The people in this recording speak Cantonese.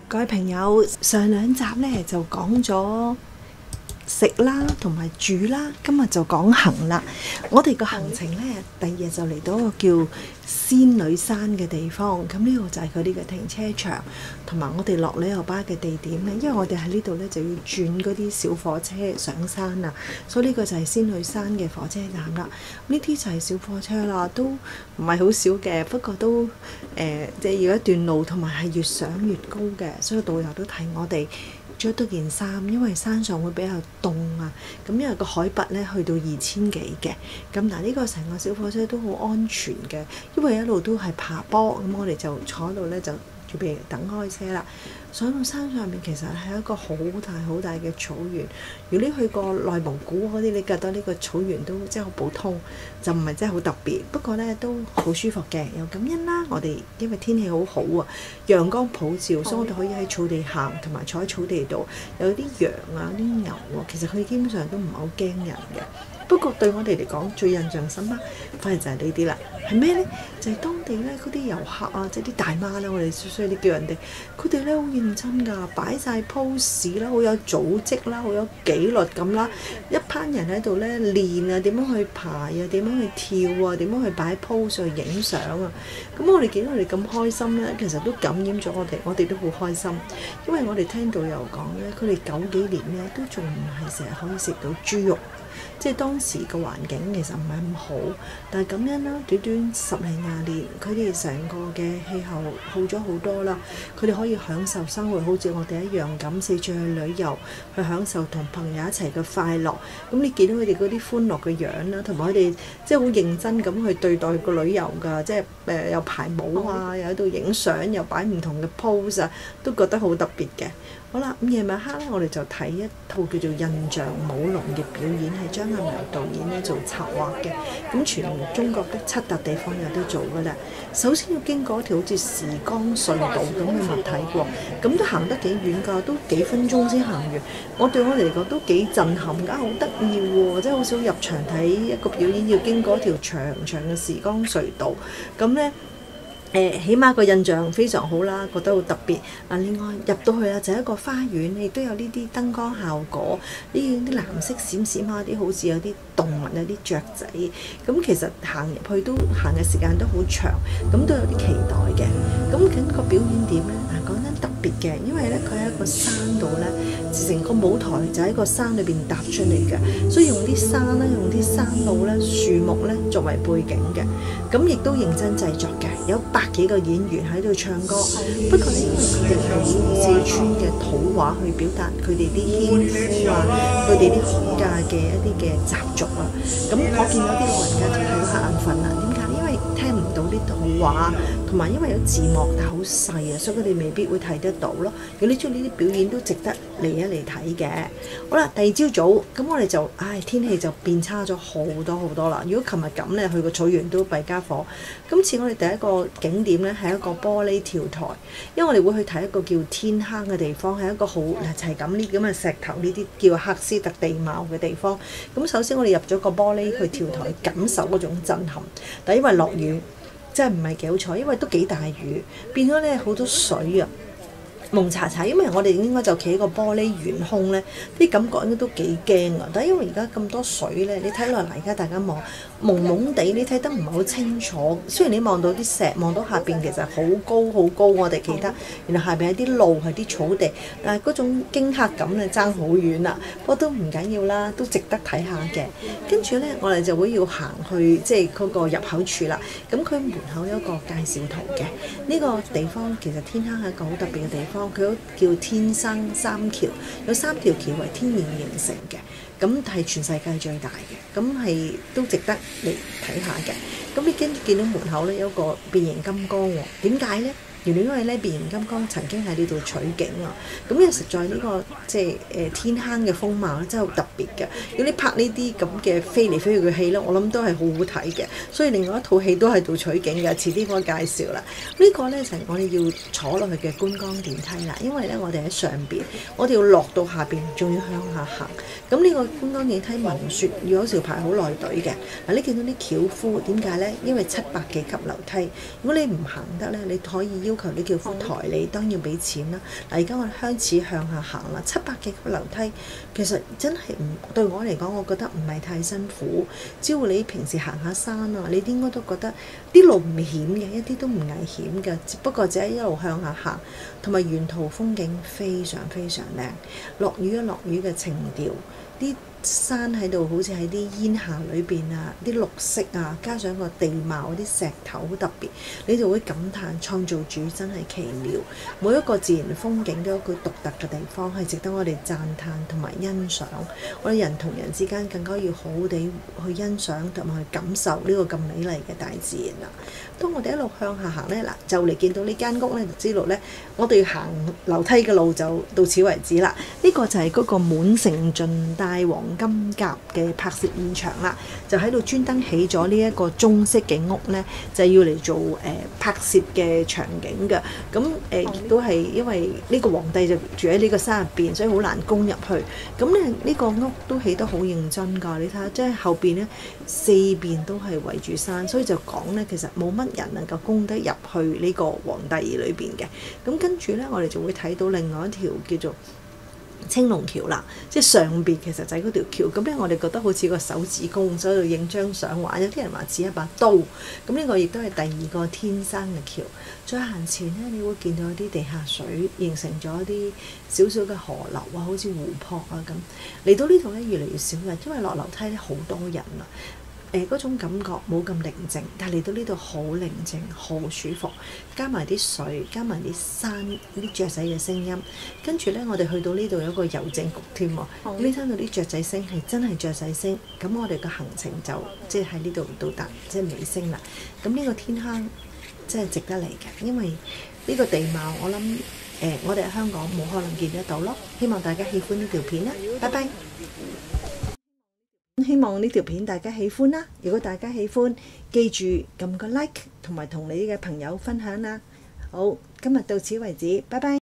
各位朋友，上兩集呢就講咗食啦同埋住啦，今日就講行啦。我哋個行程呢，第二日就嚟到一個叫仙女山嘅地方，咁呢個就係佢哋嘅停車場，同埋我哋落旅遊巴嘅地點呢。因為我哋喺呢度呢就要轉嗰啲小火車上山啊，所以呢個就係仙女山嘅火車站啦。呢啲就係小火車啦，都唔係好少嘅，不過都即係要一段路，同埋係越上越高嘅，所以導遊都提我哋着多件衫，因為山上會比較凍啊。咁因為個海拔咧去到2000幾嘅，咁嗱呢個成個小火車都好安全嘅，因為一路都係爬坡，咁我哋就坐喺度咧就準備等開車啦。上到山上面其實係一個好大嘅草原。如果你去過內蒙古嗰啲，你覺得呢個草原都即係好普通，就唔係真係好特別。不過咧都好舒服嘅，又感恩啦。我哋因為天氣好好啊，陽光普照，所以我哋可以喺草地行，同埋坐喺草地度。有啲羊啊，啲牛啊，其實佢基本上都唔係好驚人嘅。不過對我哋嚟講，最印象深刻反而就係呢啲啦。係咩呢？就係當地咧嗰啲遊客啊，即係啲大媽啦，我哋所以你叫人哋，佢哋咧好認真㗎，擺晒 pose 啦，好有組織啦，好有紀律咁啦。一班人喺度咧練啊，點樣去排啊，點樣去跳啊，點樣去擺 pose 去影相啊。咁我哋見到佢哋咁開心咧，其實都感染咗我哋都好開心。因為我哋聽導遊講咧，佢哋90幾年咧都仲唔係成日可以食到豬肉。即係當時個環境其實唔係咁好，但係咁樣啦，短短10零20年，佢哋成個嘅氣候好咗好多啦。佢哋可以享受生活，好似我哋一樣咁，四處去旅遊，去享受同朋友一齊嘅快樂。咁你見到佢哋嗰啲歡樂嘅樣啦，同埋佢哋即係好認真咁去對待個旅遊㗎，即係又排舞啊，又喺度影相，又擺唔同嘅 pose 啊，都覺得好特別嘅。好啦，咁夜晚黑咧，我哋就睇一套叫做《印象舞龍》嘅表演，係張藝謀導演咧做策劃嘅。咁全中國的7笪地方有得做㗎啦。首先要經過一條好似時光隧道咁嘅物體喎，咁都行得幾遠㗎，都幾分鐘先行完。對我哋嚟講都幾震撼㗎，好得意喎！即係好少入場睇一個表演要經過一條長嘅時光隧道，咁咧。起碼個印象非常好啦，覺得好特別。另外入到去啦，就係一個花園，亦都有呢啲燈光效果，呢啲藍色閃閃啊，啲好似有啲動物有啲雀仔。咁其實行入去都行嘅時間都好長，咁都有啲期待嘅。咁究竟個表演點呢？講真特別嘅，因為咧佢喺一個山度咧，成個舞台就喺個山裏邊搭出嚟嘅，所以用啲山咧，用啲山路咧、樹木咧作為背景嘅。咁亦都認真製作嘅，有100幾個演員喺度唱歌。不過咧，因為佢哋係以四川嘅土話去表達佢哋啲牽夫啊，佢哋啲許嫁嘅一啲嘅習俗啊。咁我見有啲老人家就睇到瞌眼瞓啦。點解？因為聽唔到啲土話，同埋因為有字幕，但係好細啊，所以佢哋未必會睇得到咯。如果你中意呢啲表演，都值得嚟一嚟睇嘅。好啦，第二朝早咁我哋就天氣就變差咗好多啦。如果琴日咁咧，去個草原都弊家伙。今次我哋第一個景點咧係一個玻璃跳台，因為我哋會去睇一個叫天坑嘅地方，係一個好就係咁呢咁嘅石頭呢啲叫喀斯特地貌嘅地方。咁首先我哋入咗個玻璃去跳台，感受嗰種震撼。但因為落雨，真係唔係幾好彩，因為都幾大雨，變咗咧好多水啊，蒙查查。因為我哋應該就企喺個玻璃懸空咧，啲感覺應該都幾驚啊。但係因為而家咁多水咧，你睇落嚟而家大家望朦朦地，你睇得唔係好清楚。雖然你望到啲石，望到下邊其實好高，我哋記得原來下邊係啲路係啲草地，但係嗰種驚嚇感咧爭好遠啦。不過都唔緊要啦，都值得睇下嘅。跟住咧，我哋就會要行去即係嗰個入口處啦。咁佢門口有一個介紹圖嘅。呢個地方其實天坑係一個好特別嘅地方，佢叫天生3橋，有3條橋為天然形成嘅。咁係全世界最大嘅，咁係都值得嚟睇下嘅。咁你見到門口咧有個變形金剛喎，點解咧？原來因為咧變形金剛曾經喺呢度取景啊，咁因為實在呢個即係天坑嘅風貌咧真係好特別嘅。如果你拍呢啲咁嘅飛嚟飛去嘅戲咧，我諗都係好好睇嘅。所以另外一套戲都喺度取景嘅，遲啲我介紹啦。呢個咧就係我哋要坐落去嘅觀光電梯啦，因為咧我哋喺上邊，我哋要落到下邊，仲要向下行。咁呢個觀光電梯聞説有時排好耐隊嘅。嗱，你見到啲轎夫點解咧？因為700幾級樓梯，如果你唔行得咧，你可以要求你叫副台，你當然要俾錢啦。嗱，而家我哋開始向下行啦，700幾級樓梯，其實真係對我嚟講，我覺得唔係太辛苦。只要你平時行下山啊，你應該都覺得啲路唔險嘅，一啲都唔危險嘅。只不過只係一路向下行，同埋沿途風景非常非常靚，落雨嘅情調，啲山喺度好似喺啲煙霞裏邊啊，啲綠色啊，加上個地貌啲石頭好特別，你就會感嘆創造主真係奇妙。每一個自然風景都有佢獨特嘅地方，係值得我哋讚嘆同埋欣賞。我哋人同人之間更加要好好地去欣賞同埋去感受呢個咁美麗嘅大自然啦。當我哋一路向下行咧，嗱就嚟見到呢間屋咧，就知道咧，我哋要行樓梯嘅路就到此為止啦。呢個就係嗰個滿城盡帶黃金甲嘅拍攝現場啦，就喺度專登起咗呢一個中式嘅屋咧，就要嚟做拍攝嘅場景嘅。咁亦都係因為呢個皇帝就住喺呢個山入邊，所以好難攻入去。咁咧呢個屋都起得好認真㗎，你睇下，即係後邊咧四邊都係圍住山，所以就講咧其實冇乜人能夠攻得入去呢個皇帝裏邊嘅。咁跟住咧，我哋就會睇到另外一條叫做青龍橋啦，即係上邊其實就係嗰條橋。咁咧，我哋覺得好似個手指公，所以度影張相話，有啲人話似一把刀。咁呢個亦都係第二個天生嘅橋。再行前咧，你會見到一啲地下水形成咗一啲少少嘅河流啊，好似湖泊啊咁。嚟到呢度咧，越嚟越少人，因為落樓梯咧好多人啦。嗰種感覺冇咁寧靜，但係嚟到呢度好寧靜，好舒服，加埋啲水，加埋啲山，啲雀仔嘅聲音，跟住咧，我哋去到呢度有個郵政局添喎，你聽到啲雀仔聲係真係雀仔聲，咁我哋嘅行程就即係喺呢度到達即係尾聲啦。咁呢個天坑真係值得嚟嘅，因為呢個地貌我諗我哋喺香港冇可能見得到咯。希望大家喜歡呢條片啦，拜拜。希望呢條片大家喜歡啦！如果大家喜歡，記住撳個 like 同埋同你嘅朋友分享啦。好，今日到此為止，拜拜。